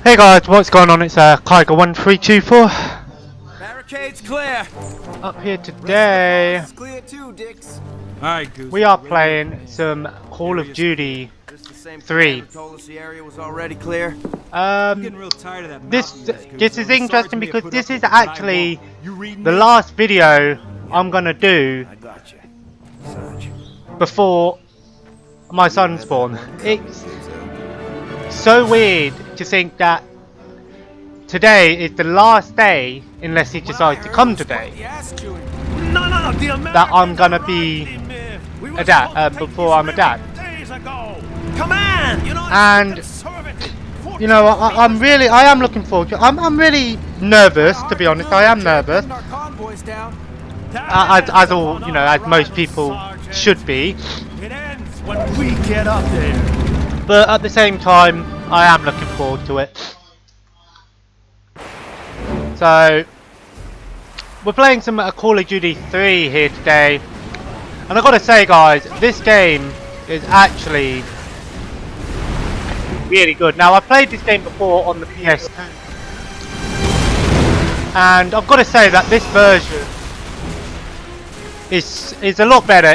Hey guys, what's going on? It's Kyger1324 Barricades clear. up here today. Clear too, Dix. Alright, Goose. We are playing some Call of Duty 3. Told us the area was already clear. I'm getting real tired of that. This is interesting because this is actually the last video I'm gonna do I got you, Sarge. before my son's born. It's so weird to think that today is the last day, unless he decides to come today, that I'm gonna be a dad, before I'm a dad. And you know, I am looking forward to it. I'm really nervous, to be honest. I am nervous, as all, you know, as most people should be. It ends when we get up there. But at the same time, I am looking forward to it. So, we're playing some Call of Duty 3 here today. And I've got to say guys, this game is actually really good. Now, I played this game before on the PS2. And I've got to say that this version is a lot better.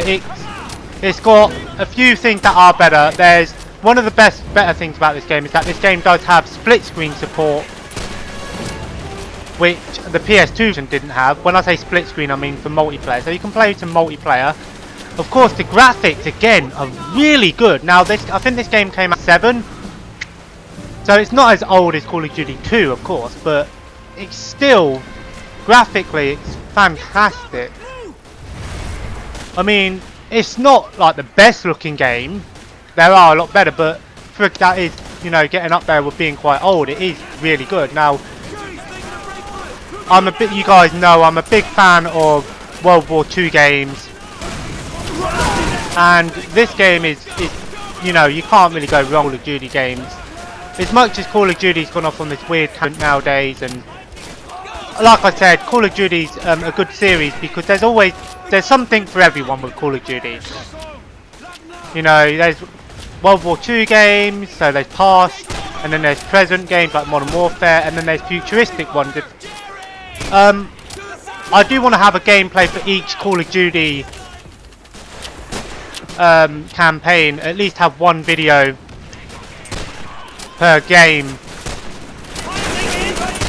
It's got a few things that are better. There's one of the better things about this game is that this game does have split screen support, which the PS2 didn't have. When I say split screen, I mean for multiplayer, so you can play some multiplayer. Of course, the graphics again are really good. Now, I think this game came out 7, so it's not as old as Call of Duty 2, of course, but it's still graphically it's fantastic. I mean, it's not like the best looking game. There are a lot better, but for that is, you know, getting up there with being quite old, it is really good. Now, you guys know I'm a big fan of World War II games, and this game is, you know, you can't really go wrong with Call of Duty games. As much as Call of Duty's gone off on this weird tangent nowadays, and like I said, Call of Duty's a good series because there's something for everyone with Call of Duty. You know, there's World War II games, so there's past, and then there's present games like Modern Warfare, and then there's futuristic ones. I do want to have a gameplay for each Call of Duty campaign, at least have one video per game,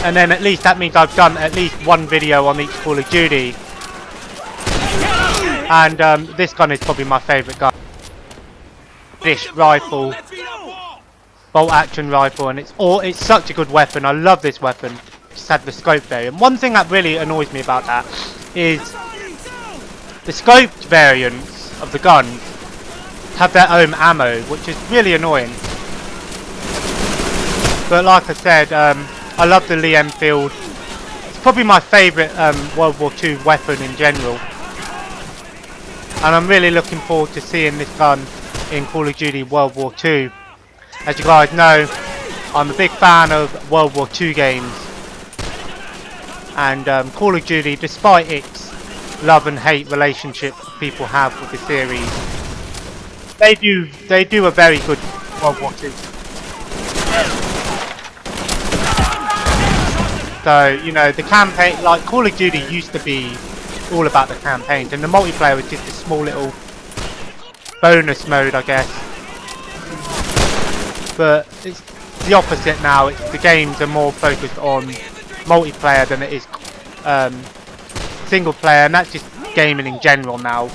and then at least that means I've done at least one video on each Call of Duty. And this gun is probably my favourite gun. This rifle, bolt action rifle, and it's such a good weapon. I love this weapon. Just had the scope variant. One thing that really annoys me about that is the scoped variants of the guns have their own ammo, which is really annoying. But like I said, I love the Lee Enfield. It's probably my favourite World War II weapon in general. And I'm really looking forward to seeing this gun in Call of Duty World War II. As you guys know, I'm a big fan of World War II games. And Call of Duty, despite its love and hate relationship people have with the series, they do a very good World War II. So, you know, the campaign, like Call of Duty used to be all about the campaigns, and the multiplayer was just a small little bonus mode, I guess. But it's the opposite now. The games are more focused on multiplayer than it is single player, and that's just gaming in general now.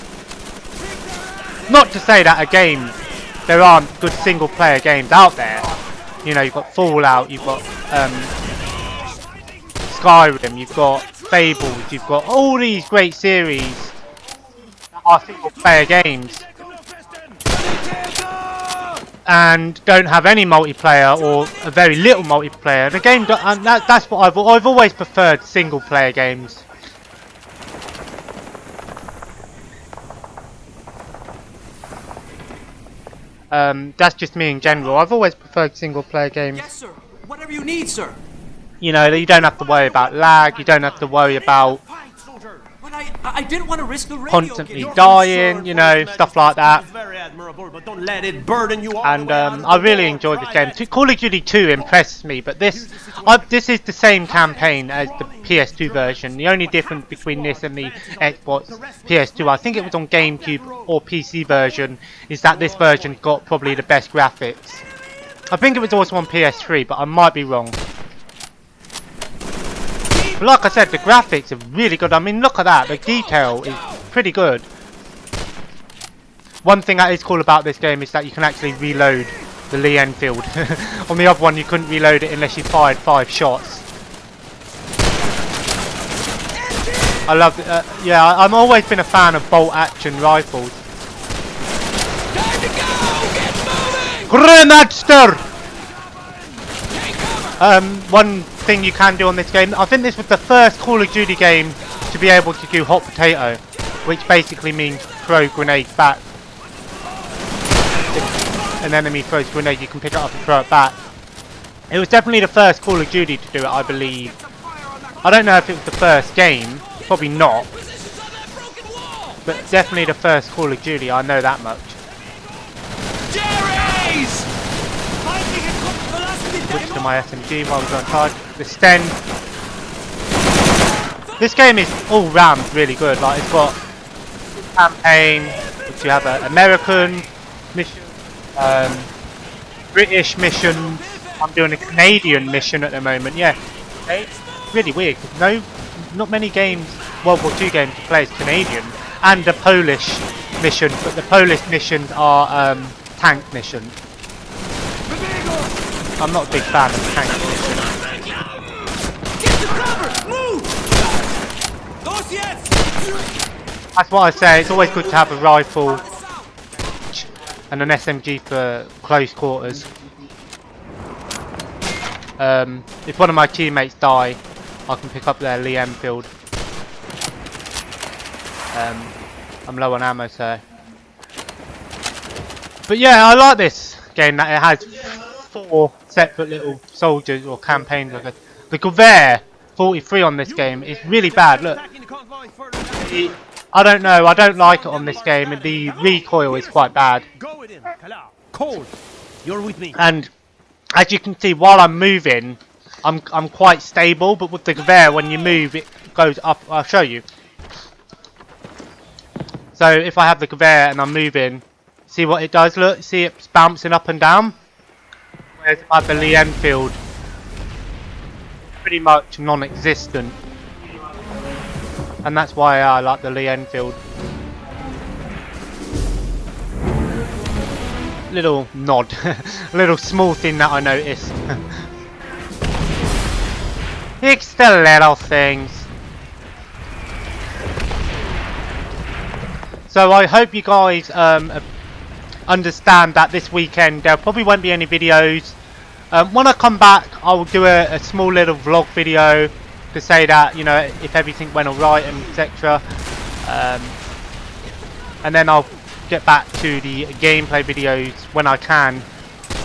Not to say that there aren't good single player games out there. You know, you've got Fallout, you've got Skyrim, you've got Fables, you've got all these great series that are single player games and don't have any multiplayer or a very little multiplayer. The game, and that's what I've always preferred, single player games. That's just me in general. I've always preferred single player games. Yes, sir. Whatever you need, sir. You know, you don't have to worry about lag, you don't have to worry about But I didn't want to risk the radio constantly dying, you know, stuff like that. admirable, but don't let it burden you all And the way out of I the really war. enjoyed this Try game. that. Call of Duty 2 impressed me, but this is the same campaign as the PS2 version. The only difference between this and the Xbox PS2, I think it was on GameCube or PC version, is that this version got probably the best graphics. I think it was also on PS3, but I might be wrong. But like I said, the graphics are really good. I mean, look at that. The detail is pretty good. One thing that is cool about this game is that you can actually reload the Lee Enfield. On the other one, you couldn't reload it unless you fired 5 shots. I love it. Yeah, I've always been a fan of bolt-action rifles. Grenadster! One thing you can do on this game, I think this was the first Call of Duty game to be able to do hot potato, which basically means throw grenades back. If an enemy throws a grenade, you can pick it up and throw it back. It was definitely the first Call of Duty to do it, I believe. I don't know if it was the first game, probably not, but definitely the first Call of Duty, I know that much. Switch to my SMG while we're on charge. The Sten. This game is all round really good. Like, it's got campaign, which you have an American mission, British mission. I'm doing a Canadian mission at the moment. Yeah, it's really weird. Not many games, World War II games, you play as Canadian, and a Polish mission. But the Polish missions are tank missions. I'm not a big fan of tank missions. Get to cover! Move! That's what I say, it's always good to have a rifle and an SMG for close quarters. If one of my teammates die, I can pick up their Lee Enfield. I'm low on ammo, so. But yeah, I like this game that it has 4 separate little soldiers or campaigns. Like the Gewehr 43 on this game is really bad. Look, I don't know. I don't like it on this game, and the recoil is quite bad. Cold. You're with me. And as you can see, while I'm moving, I'm quite stable. But with the Gewehr, when you move, it goes up. I'll show you. So if I have the Gewehr and I'm moving, see what it does. Look, see it's bouncing up and down. Whereas if I have the Lee Enfield, pretty much non-existent. And that's why I like the Lee Enfield. Little nod, little small thing that I noticed. It's the little things. So I hope you guys understand that this weekend there probably won't be any videos. When I come back, I'll do a small little vlog video to say that, you know, if everything went alright and etc. And then I'll get back to the gameplay videos when I can,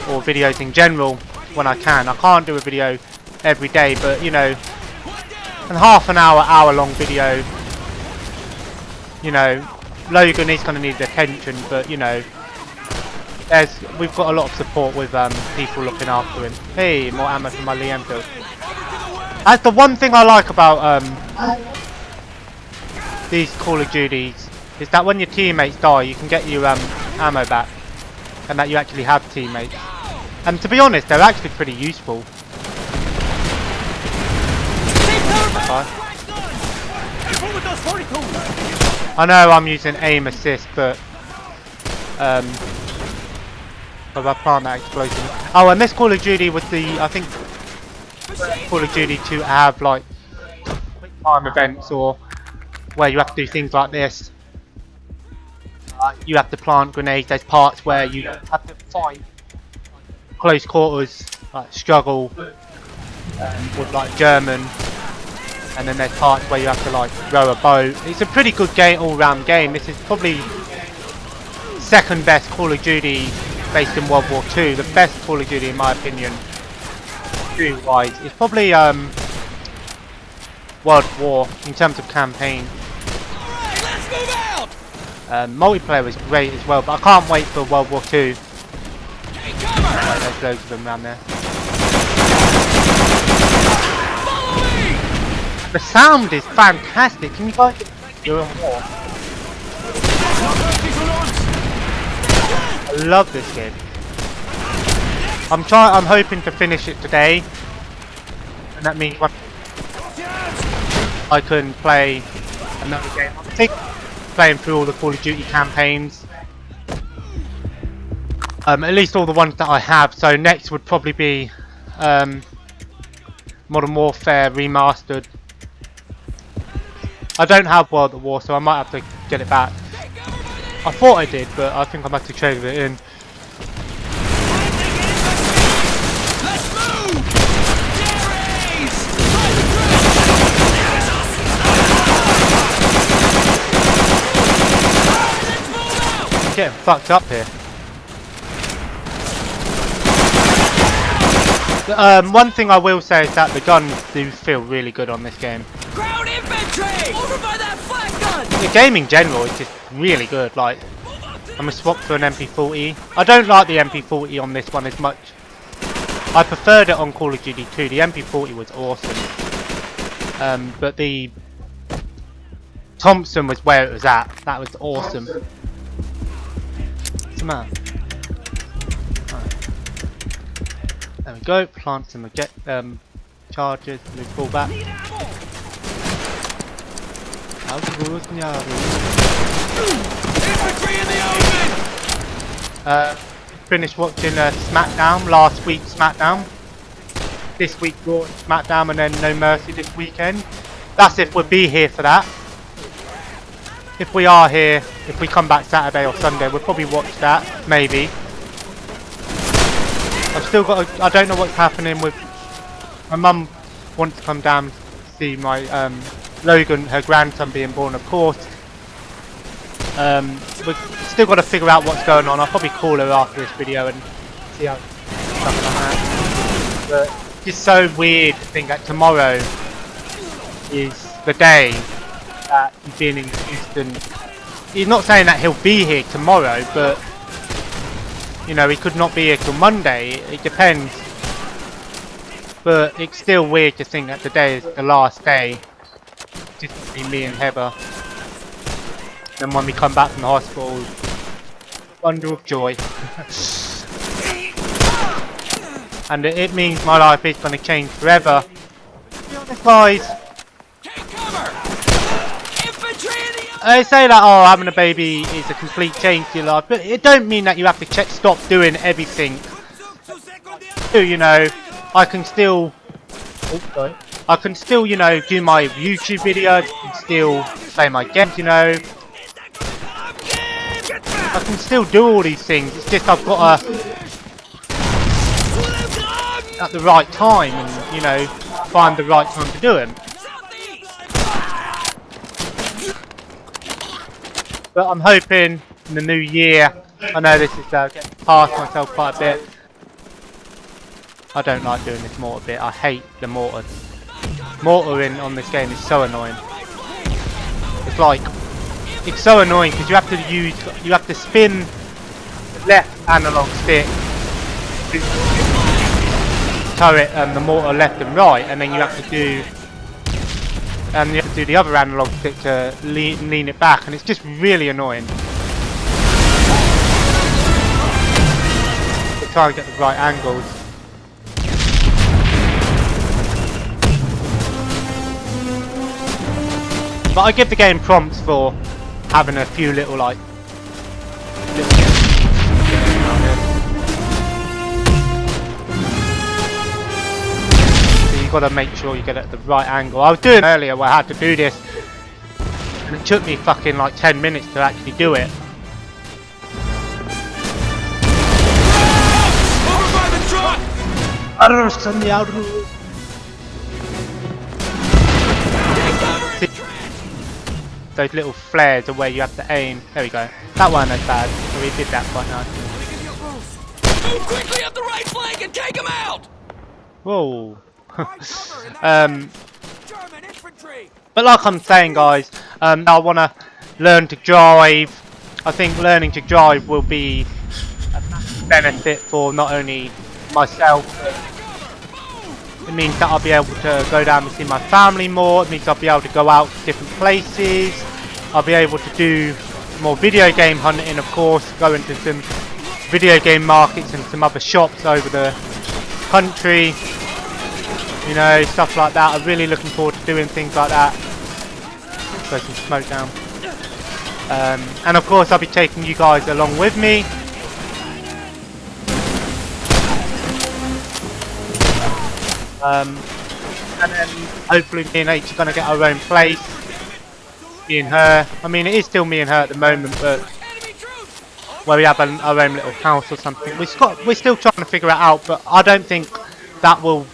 or videos in general when I can. I can't do a video every day, but you know, a half an hour long video, you know, Logan is going to need attention, but you know, we've got a lot of support with people looking after him. Hey, more ammo from my Lee Enfield. That's the one thing I like about these Call of Duties, is that when your teammates die, you can get your ammo back, and that you actually have teammates. And to be honest, they're actually pretty useful. I know I'm using aim assist, but if I plant that explosion. Oh, and this Call of Duty was the, I think, Call of Duty to have like quick time events, or where you have to do things like this. You have to plant grenades. There's parts where you have to fight close quarters, like struggle with like German, and then there's parts where you have to like row a boat. It's a pretty good game, all-round game. This is probably second best Call of Duty based in World War II. The best Call of Duty, in my opinion, wise, is probably World War in terms of campaign. Multiplayer was great as well, but I can't wait for World War II. Right, there's loads of them around there. The sound is fantastic. Can you guys do it more? I love this game. I'm hoping to finish it today, and that means I can play another game. I think playing through all the Call of Duty campaigns, at least all the ones that I have. So next would probably be Modern Warfare Remastered. I don't have World at War, so I might have to get it back. I thought I did, but I think I might have to trade it in. I'm getting fucked up here. One thing I will say is that the guns do feel really good on this game. Ground infantry! Over by that flak gun! The game in general is just really good. Like, I'm gonna swap for an MP40. I don't like the MP40 on this one as much. I preferred it on Call of Duty 2. The MP40 was awesome. But the Thompson was where it was at. That was awesome. Come on. There we go. Plant some charges. We pull back. Finished watching SmackDown, last week's SmackDown. This week Raw and SmackDown, and then No Mercy this weekend. That's if we'll be here for that. If we are here, if we come back Saturday or Sunday, we'll probably watch that, maybe. I've still got I don't know what's happening with my mum. Wants to come down to see my Logan, her grandson being born, of course. We've still got to figure out what's going on. I'll probably call her after this video and see how stuff like that. But it's so weird to think that tomorrow is the day that he's been in Houston. He's not saying that he'll be here tomorrow, but you know, he could not be here till Monday. It depends. But it's still weird to think that today is the last day. Just be me and Heather. Then when we come back from the hospital, wonder of joy. And it means my life is going to change forever. To be honest, guys. They say that, oh, having a baby is a complete change to your life, but it don't mean that you have to stop doing everything. You know, I can still, you know, do my YouTube videos, I can still play my games, you know. I can still do all these things, it's just I've got to, at the right time, and, you know, find the right time to do them. But I'm hoping in the new year, I know this is getting past myself quite a bit. I don't like doing this mortar bit, I hate the mortar. Mortaring on this game is so annoying. It's like, it's so annoying because you have to spin the left analog stick to turret the mortar left and right, and then you have to do the other analog stick to lean it back, and it's just really annoying. To try and get the right angles. But I give the game prompts for having a few little like. You've got to make sure you get it at the right angle. I was doing it earlier where I had to do this, and it took me fucking like 10 minutes to actually do it. Over by the truck! Those little flares are where you have to aim. There we go. That one is bad. So we did that quite nice. Move quickly up the right flank and take him out! Whoa. But like I'm saying, guys, I want to learn to drive. I think learning to drive will be a massive benefit for not only myself, but it means that I'll be able to go down and see my family more. It means I'll be able to go out to different places. I'll be able to do more video game hunting, of course, go into some video game markets and some other shops over the country, you know, stuff like that. I'm really looking forward to doing things like that. Throw some smoke down. And of course I'll be taking you guys along with me. And then hopefully me and H are going to get our own place. Me and her. I mean, it is still me and her at the moment, but where we have our own little house or something. We're still trying to figure it out, but I don't think that will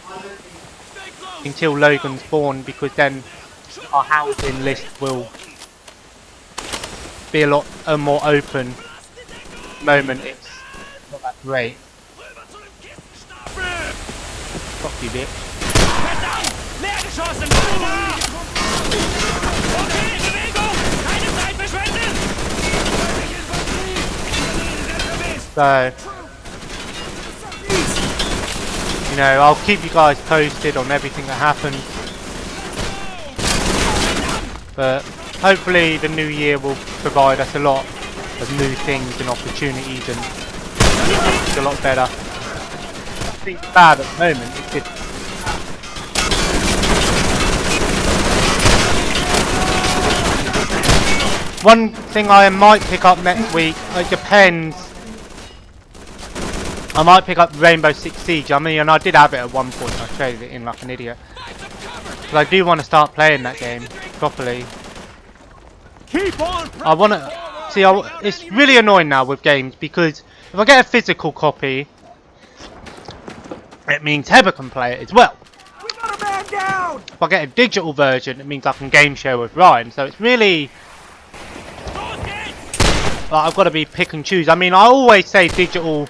until Logan's born, because then our housing list will be a lot more open. At the moment it's not that great. Fuck you, bitch. So, you know, I'll keep you guys posted on everything that happens. But hopefully the new year will provide us a lot of new things and opportunities and it's a lot better. I think it's bad at the moment. It's just one thing I might pick up next week, it depends. I might pick up Rainbow Six Siege. I mean, and I did have it at one point. I traded it in like an idiot. But I do want to start playing that game properly. I want to see. It's really annoying now with games because if I get a physical copy, it means Heather can play it as well. If I get a digital version, it means I can game share with Ryan. So it's really I've got to be pick and choose. I mean, I always say digital.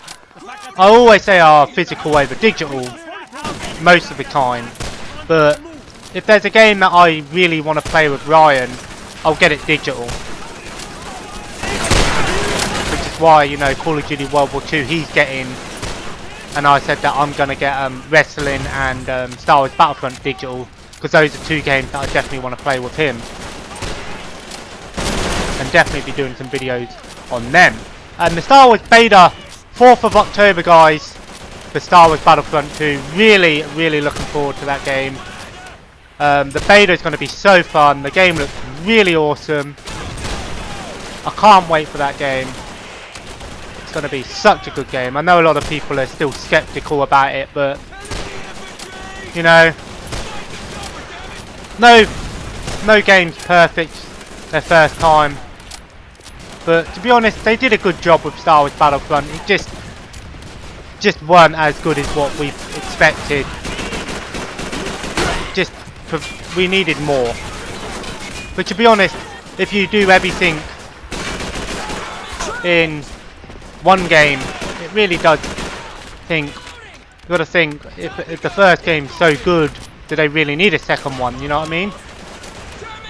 I always say physical over digital most of the time, but if there's a game that I really want to play with Ryan, I'll get it digital. Which is why, you know, Call of Duty World War II he's getting, and I said that I'm going to get Wrestling and Star Wars Battlefront digital, because those are two games that I definitely want to play with him. And definitely be doing some videos on them. And the Star Wars beta, 4th of October, guys, for Star Wars Battlefront 2. Really, really looking forward to that game. The beta is going to be so fun. The game looks really awesome. I can't wait for that game. It's going to be such a good game. I know a lot of people are still skeptical about it, but you know, no game's perfect their first time. But to be honest, they did a good job with Star Wars Battlefront. It just weren't as good as what we expected. We needed more. But to be honest, if you do everything in one game, it really does think. You got to think, if the first game's so good, do they really need a second one? You know what I mean?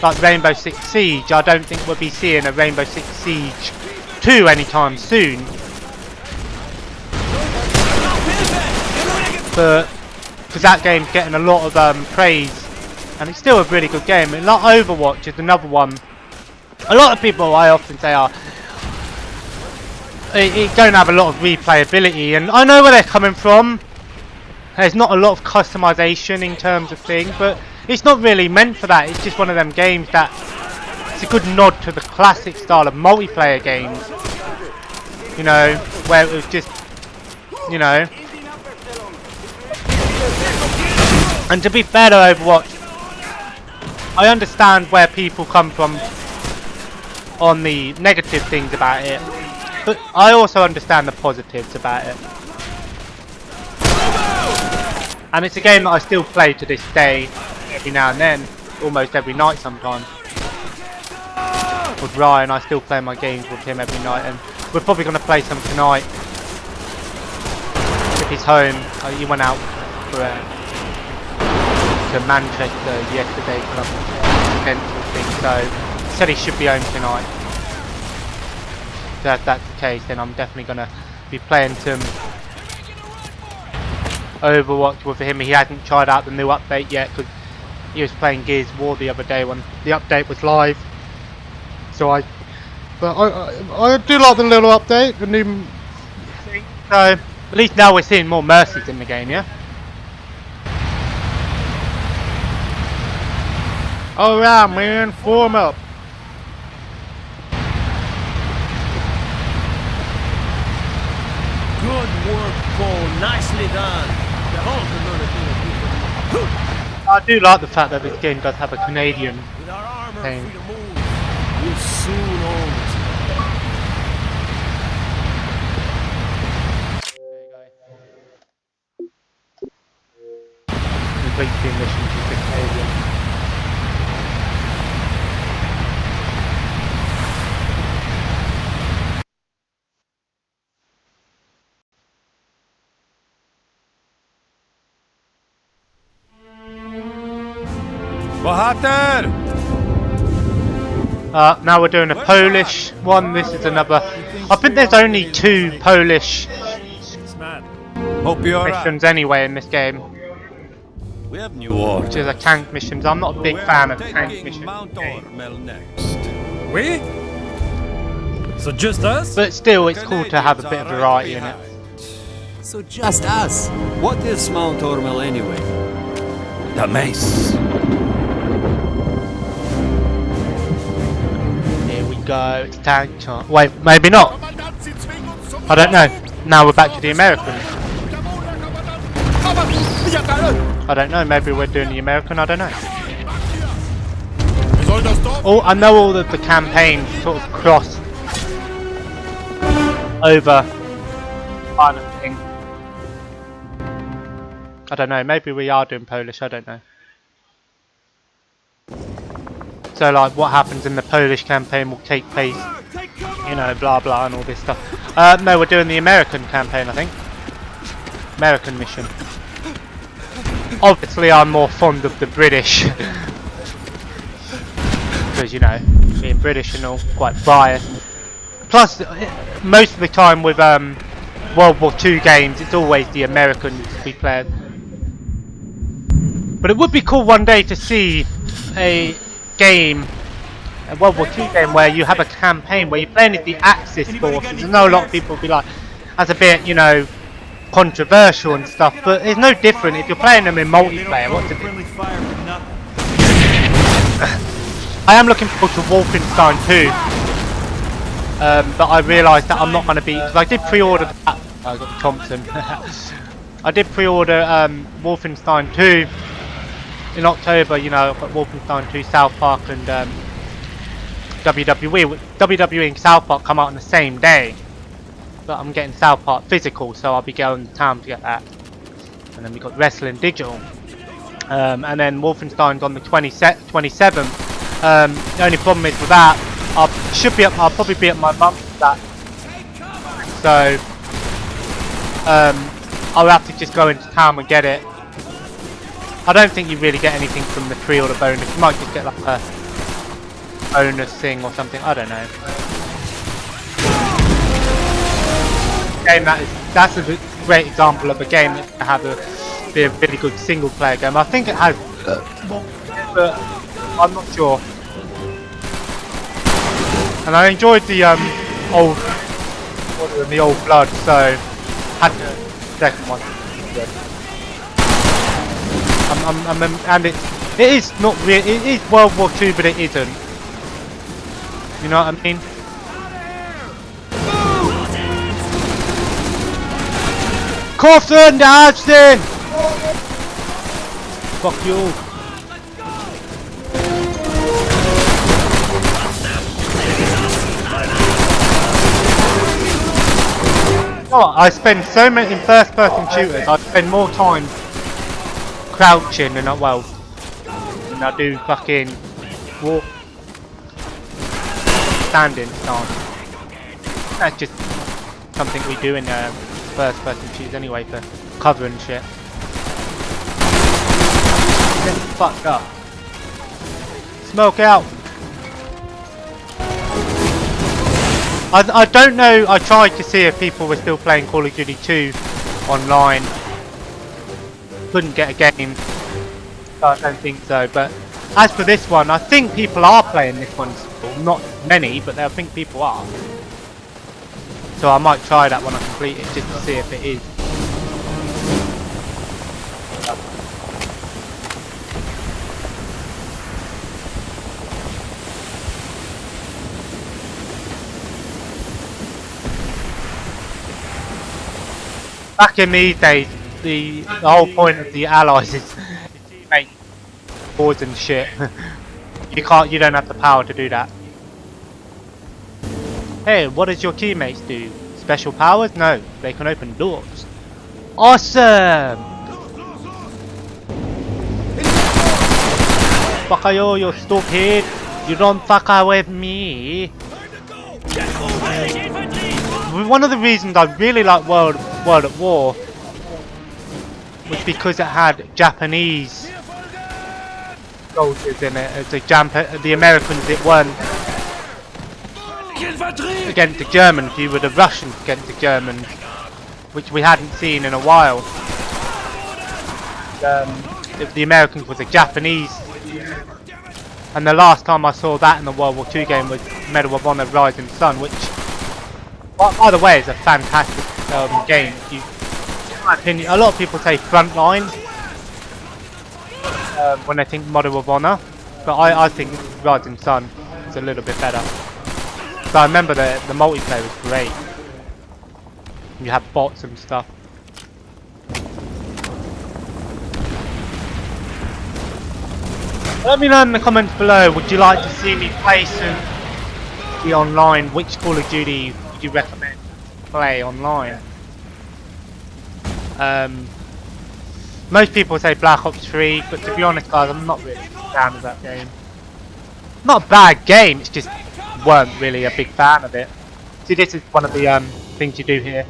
Like Rainbow Six Siege, I don't think we'll be seeing a Rainbow Six Siege 2 anytime soon. But because that game's getting a lot of praise, and it's still a really good game. And like Overwatch is another one. A lot of people, I often say, it don't have a lot of replayability, and I know where they're coming from. There's not a lot of customization in terms of things, but it's not really meant for that. It's just one of them games that it's a good nod to the classic style of multiplayer games. You know, where it was just, you know. And to be fair to Overwatch, I understand where people come from on the negative things about it, but I also understand the positives about it. And it's a game that I still play to this day, every now and then, almost every night sometimes. With Ryan, I still play my games with him every night, and we're probably going to play some tonight. If he's home, he went out for to Manchester yesterday for a dental thing, so he said he should be home tonight. So if that's the case, then I'm definitely gonna be playing some Overwatch with him. He hasn't tried out the new update yet because he was playing Gears of War the other day when the update was live. So I do like the little update, the new thing. So at least now we're seeing more mercies in the game, yeah. Alright, man, form up. Good work, Cole. Nicely done. The whole community. I do like the fact that this game does have a Canadian With our armor thing. free to move, we'll soon own it. Complete the missions with the Canadian. Bohater! Now we're doing a Polish one. This is another. I think there's only 2 Polish Hope you're missions anyway in this game, We have new orders. which is a tank missions. I'm not a big fan of tank missions, Mount Ormel next. We? So just us? but still, it's cool to have a bit of variety in it. So just us. What is Mount Ormel anyway? The mace. Here we go. It's tank time. Wait, maybe not. I don't know. Now we're back to the American. I don't know. Maybe we're doing the American. I don't know. Oh, I know all of the campaigns sort of cross over kind of thing. I don't know. Maybe we are doing Polish. I don't know. So, like, what happens in the Polish campaign will take place, you know, blah blah, and all this stuff. No, we're doing the American campaign, I think. American mission. Obviously, I'm more fond of the British. Because, you know, being British and all, quite biased. Plus, most of the time with World War II games, it's always the Americans we play. But it would be cool one day to see a game, a World War II game, where you have a campaign where you're playing as the Axis forces. I know a lot of people will be like, that's a bit, you know, controversial and stuff, but it's no different if you're playing them in multiplayer. What's the difference? I am looking forward to Wolfenstein 2, but I realised that I'm not going to be, because I did pre-order that. I got the Thompson. I did pre-order Wolfenstein 2 in October. You know, I've got Wolfenstein 2, South Park, and WWE. WWE and South Park come out on the same day, but I'm getting South Park physical, so I'll be going to town to get that. And then we got Wrestling Digital, and then Wolfenstein's on the 27th. The only problem is with that, I'll probably be at my mum's for that, so I'll have to just go into town and get it. I don't think you really get anything from the pre-order bonus. You might just get like a bonus thing or something. I don't know. Game that's a great example of a game that can have be a really good single player game. I think it has, but I'm not sure. And I enjoyed the old Blood, so had the second one. And it is not really. It is World War II, but it isn't. You know what I mean? Coffin, Ashton! Fuck you. Oh, I spend so many in first-person shooters. I spend more time crouching than I do fucking walk, standing stance. That's just something we do in first-person shooters anyway for cover and shit. Get fucked up. Smoke out. I don't know, I tried to see if people were still playing Call of Duty 2 online. Couldn't get a game, so I don't think so. But as for this one, I think people are playing this one still. Not many, but I think people are. So I might try that when I complete it, just to see if it is. Back in these days, the whole point of the allies is to make boards and shit. You don't have the power to do that. Hey, what does your teammates do? Special powers? No, they can open doors. Awesome! Fucker, you're stupid. You don't fuck with me. One of the reasons I really like World at War was because it had Japanese soldiers in it. The Americans, it weren't against the Germans. You were the Russians against the Germans, which we hadn't seen in a while. The Americans was the Japanese, and the last time I saw that in the World War II game was Medal of Honor: Rising Sun, which, by the way, is a fantastic game. In my opinion, a lot of people say Frontline when they think Medal of Honor, but I think Rising Sun is a little bit better. So I remember the multiplayer was great. You have bots and stuff. Let me know in the comments below, would you like to see me play some the online? Which Call of Duty would you recommend play online? Most people say Black Ops 3, but to be honest guys, I'm not really a fan of that game. Not a bad game, it's just weren't really a big fan of it. See, this is one of the things you do here.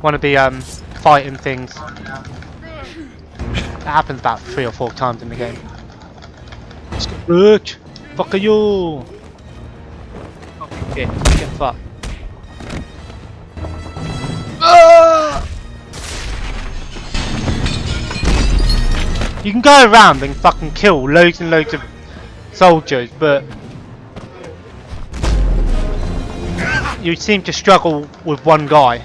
One of the fighting things. That happens about 3 or 4 times in the game. Look! Fuck you! Okay, get fucked. You can go around and fucking kill loads and loads of soldiers, but you seem to struggle with one guy.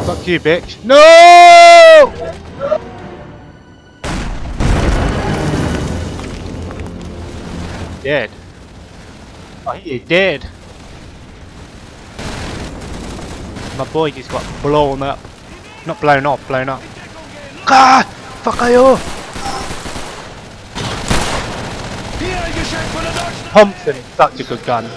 Fuck you, bitch. No! Dead. Oh, he is dead. My boy just got blown up. Not blown off, blown up. God! Fuck you! Thompson is such a good gun.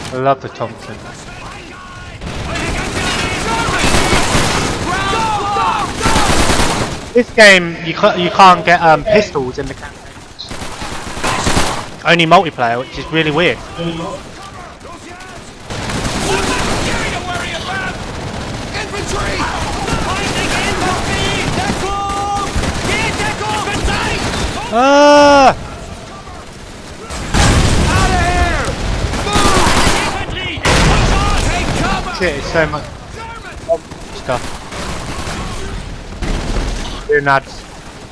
I love the Thompson. This game, you can't get pistols in the campaign. Only multiplayer, which is really weird. Ah! Shit, it's so much stuff. Grenades.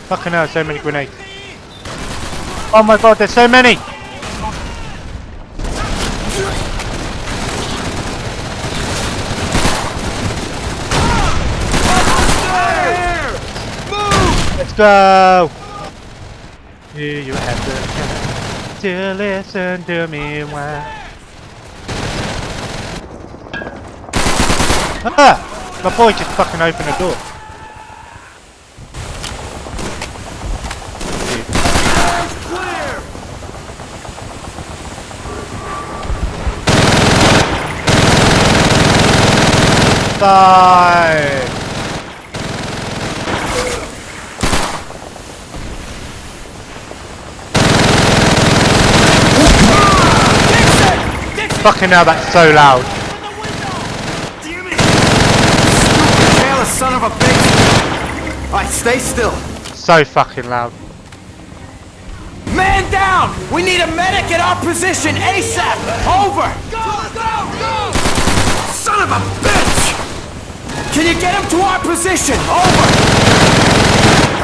Fucking hell, so many grenades. Oh my god, there's so many! Let's go! Do you have the chance to listen to me while... Ah! My boy just fucking opened the door. Die! Fucking hell, that's so loud. Damn it! Stupid tailor son of a bitch! Alright, stay still. So fucking loud. Man down! We need a medic at our position ASAP! Over! Go, go, go! Son of a bitch! Can you get him to our position? Over!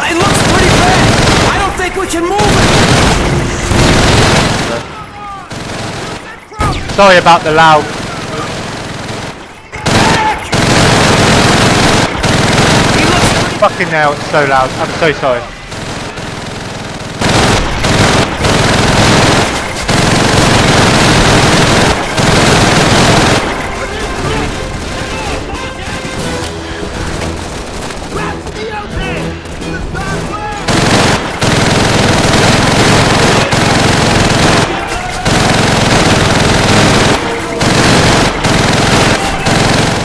It looks pretty bad! I don't think we can move it! Sorry about the loud. Medic! He looks pretty Fucking hell, it's so loud. I'm so sorry.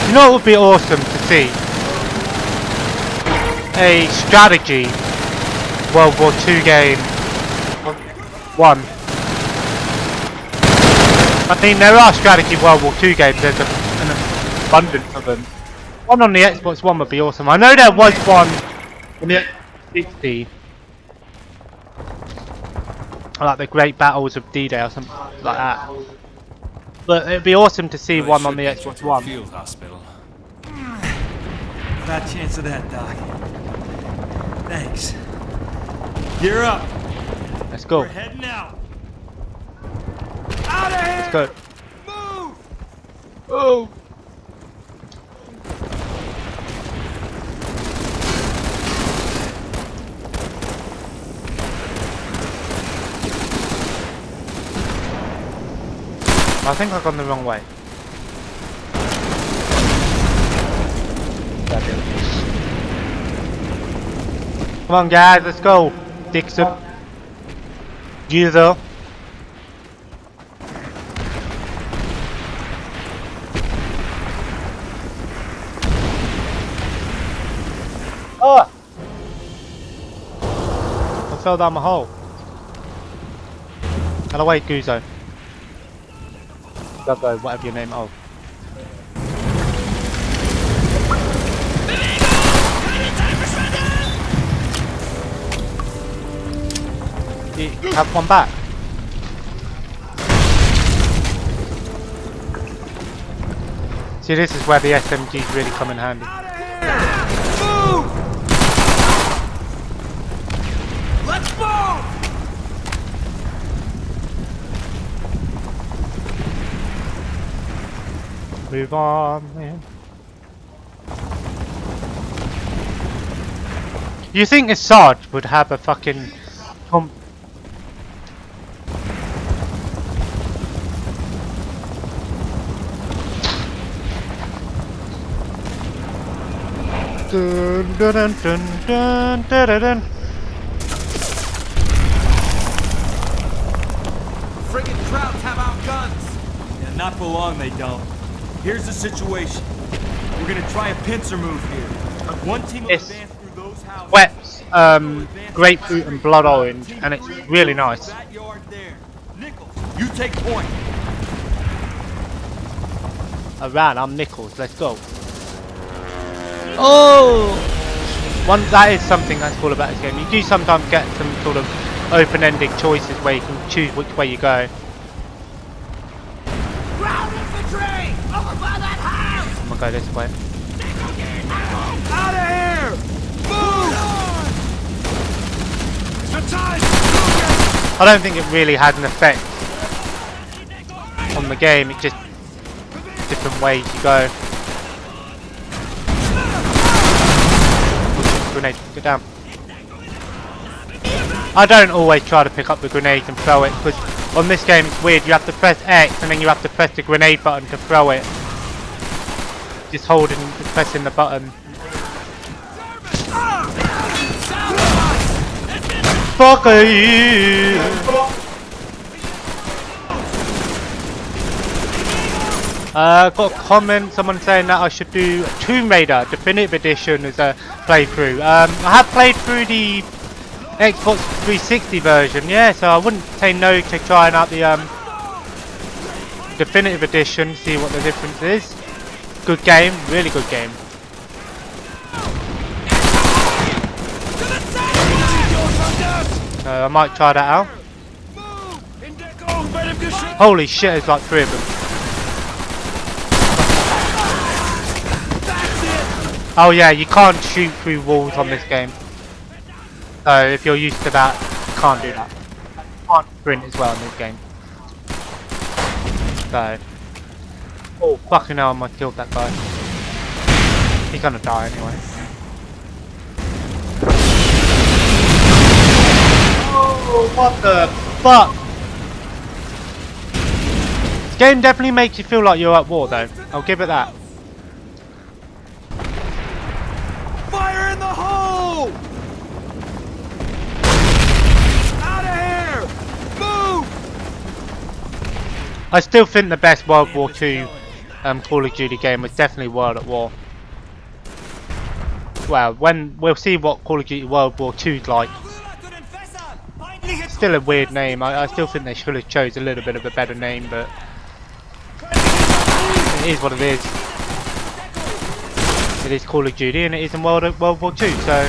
You know what would be awesome to see? A strategy World War II game. One. I mean, there are strategy World War II games, there's an abundance of them. One on the Xbox One would be awesome. I know there was one on the Xbox 360. Like the Great Battles of D-Day or something like that. But it'd be awesome to see one on the Xbox One. Field hospital. Not chance of that, Doc. Thanks. Gear up. Let's go. We're heading out. Out of here! Let's go. Move! Oh. I think I've gone the wrong way. Come on guys, let's go. Dixon. User. Oh! I fell down my hole. Get away, Guzo. Gubbo, whatever your name is. You have one back. See, this is where the SMGs really come in handy. Move! Let's move! Move on, man. You think Assad would have a fucking dun, dun, dun, dun, dun, dun, dun. Friggin' Krauts have our guns! Yeah, not for long they don't. Here's the situation. We're gonna try a pincer move here. One team will It's advance through those houses. wet, grapefruit and blood orange, and it's really nice. That yard there. Nichols, you take point. Alright, I'm Nichols, let's go. Oh! That is something that's cool about this game. You do sometimes get some sort of open-ended choices where you can choose which way you go. Ground infantry! Over by that house! I'm gonna go this way. Out of here! Move! The time! I don't think it really had an effect on the game, it's just different ways you go. Grenade, get down. I don't always try to pick up the grenade and throw it, because on this game it's weird, you have to press X and then you have to press the grenade button to throw it. Just holding and pressing the button. Fuck you! Got a comment, someone saying that I should do Tomb Raider Definitive Edition as a playthrough. I have played through the Xbox 360 version, yeah, so I wouldn't say no to trying out the Definitive Edition, see what the difference is. Good game, really good game. I might try that out. Holy shit, there's like 3 of them. Oh yeah, you can't shoot through walls on this game. So if you're used to that, you can't do that. You can't sprint as well in this game. So, oh fucking hell, I might have killed that guy. He's gonna die anyway. Oh, what the fuck? This game definitely makes you feel like you're at war though. I'll give it that. Fire in the hole! Out of here! Move! I still think the best World War II Call of Duty game was definitely World at War. Well, when we'll see what Call of Duty World War II's like. Still a weird name. I still think they should have chose a little bit of a better name, but it is what it is. It is Call of Duty and it is in World War II, so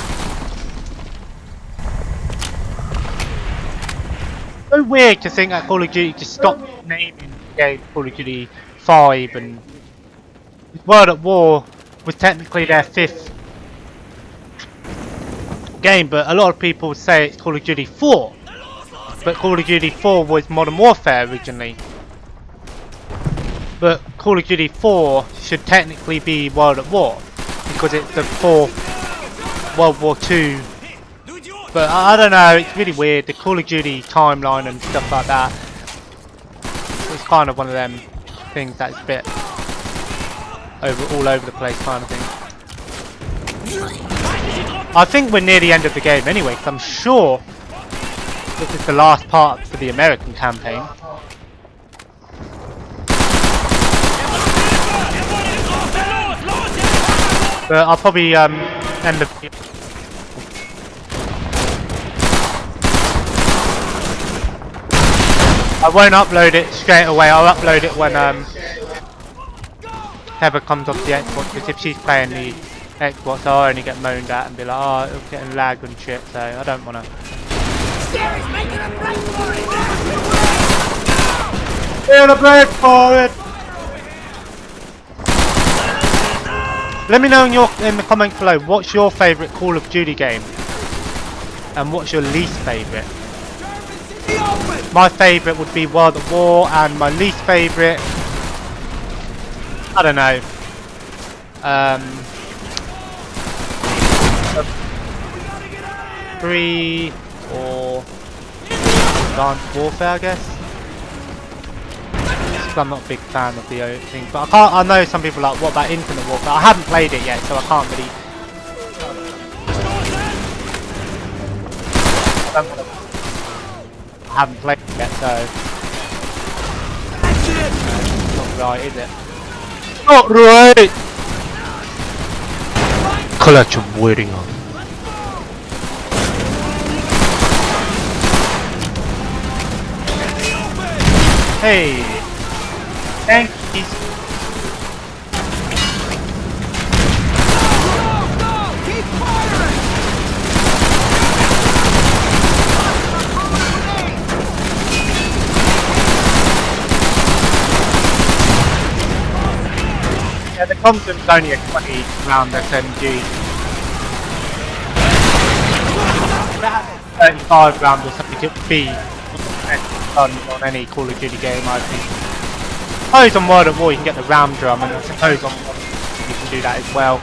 so weird to think that Call of Duty just stopped naming the game Call of Duty 5 and World at War was technically their 5th game, but a lot of people say it's Call of Duty 4. But Call of Duty 4 was Modern Warfare originally. But Call of Duty 4 should technically be World at War because it's the 4th World War II. But I don't know, it's really weird, the Call of Duty timeline and stuff like that. It's kind of one of them things that's a bit all over the place kind of thing. I think we're near the end of the game anyway, because I'm sure this is the last part for the American campaign. But I'll probably end the video. I won't upload it straight away, I'll upload it when Heather comes off the Xbox, because if she's playing the Xbox I'll only get moaned at and be like, oh, it's getting lag and shit, so I don't want to. Feel a break for it! Let me know in the comments below, what's your favourite Call of Duty game? And what's your least favourite? My favourite would be World at War, and my least favourite, I don't know. 3 or Advanced Warfare, I guess. I'm not a big fan of the thing, but I know some people are like, what about Infinite Warfare? I haven't played it yet, so I can't really. I haven't played it yet, so it's not right, is it? Not right. Collection waiting on. Hey, thank you. Keep firing! Yeah, the Compton's only a 20 round SMG. That 35 round or something it would be on any Call of Duty game, I think. I suppose on World at War you can get the ram drum, and I suppose on World at War you can do that as well.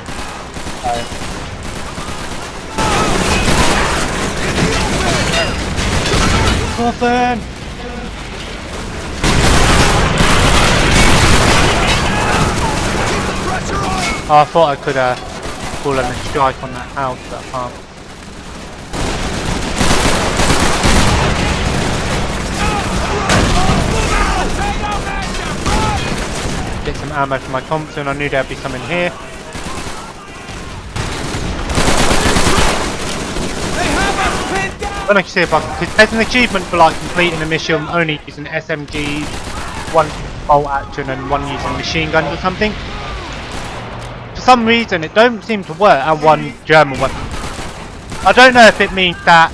Coffin! Oh, I thought I could pull in a strike on that house, but I can't. Get some ammo for my Thompson, I knew there'd be some in here. I'm gonna see if I can, because there's an achievement for like completing a mission only using SMGs, one bolt action and one using machine guns or something. For some reason it don't seem to work, and one German weapon. I don't know if it means that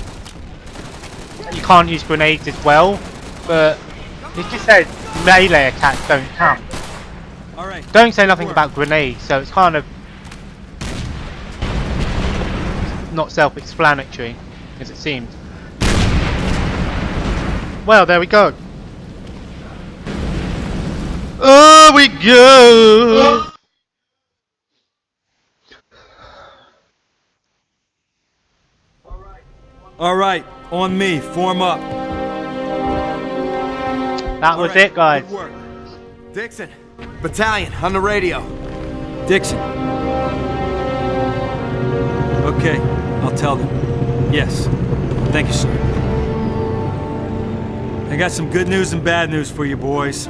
you can't use grenades as well, but it just says melee attacks don't count. Don't say nothing about grenades, so it's kind of not self-explanatory as it seems. Well, there we go. Oh, we go. All right, on me. Form up. That was it, guys. Good work. Dixon, battalion, on the radio. Dixon. Okay, I'll tell them. Yes. Thank you, sir. I got some good news and bad news for you boys.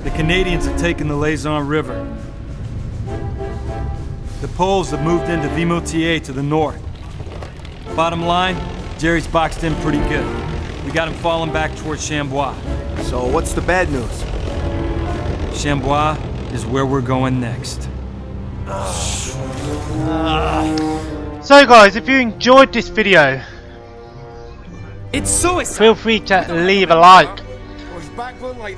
The Canadians have taken the Laison River. The Poles have moved into Vimoutier to the north. Bottom line, Jerry's boxed in pretty good. We got him falling back towards Chambois. So what's the bad news? Chambois is where we're going next. So guys, if you enjoyed this video, It's suicide! feel free to leave a like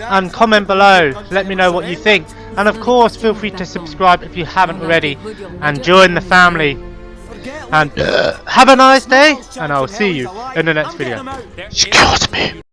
and comment below. Let me know what you think. And of course, feel free to subscribe if you haven't already and join the family. And have a nice day, and I'll see you in the next video. Excuse me.